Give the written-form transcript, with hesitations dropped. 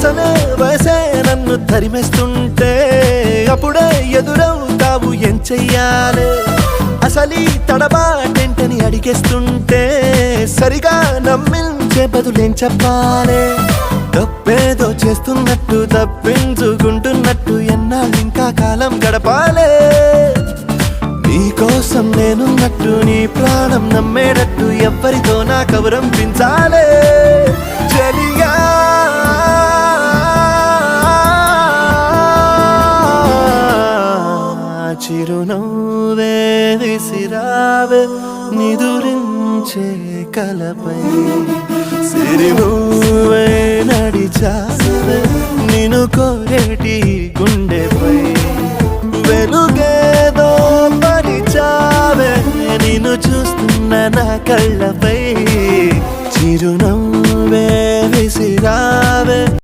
అసలే వయసే నన్ను తరిమేస్తుంటే అప్పుడే ఎదురవుతావు ఏం చెయ్యాలి అసలీ తడబాటేంటని అడిగేస్తుంటే సరిగా నమ్మించే బదులేం చెప్పాలి తప్పేదో చేస్తున్నట్టు తప్పించుకుంటున్నట్టు ఎన్నాళ్ళు ఇంకా కాలం గడపాలే నీకోసం నేనున్నట్టు నీ ప్రాణం నమ్మేటట్టు ఎవ్వరితో నా కబురంపించాలే చెలియా చిరునవ్వే విసిరావే నిదురించే కలపై సిరినువ్వే నడిచావే నిన్ను కోరేటి గుండెపై వెలుగేదో పరిచావే నిన్ను చూస్తున్న నా కళ్ళపై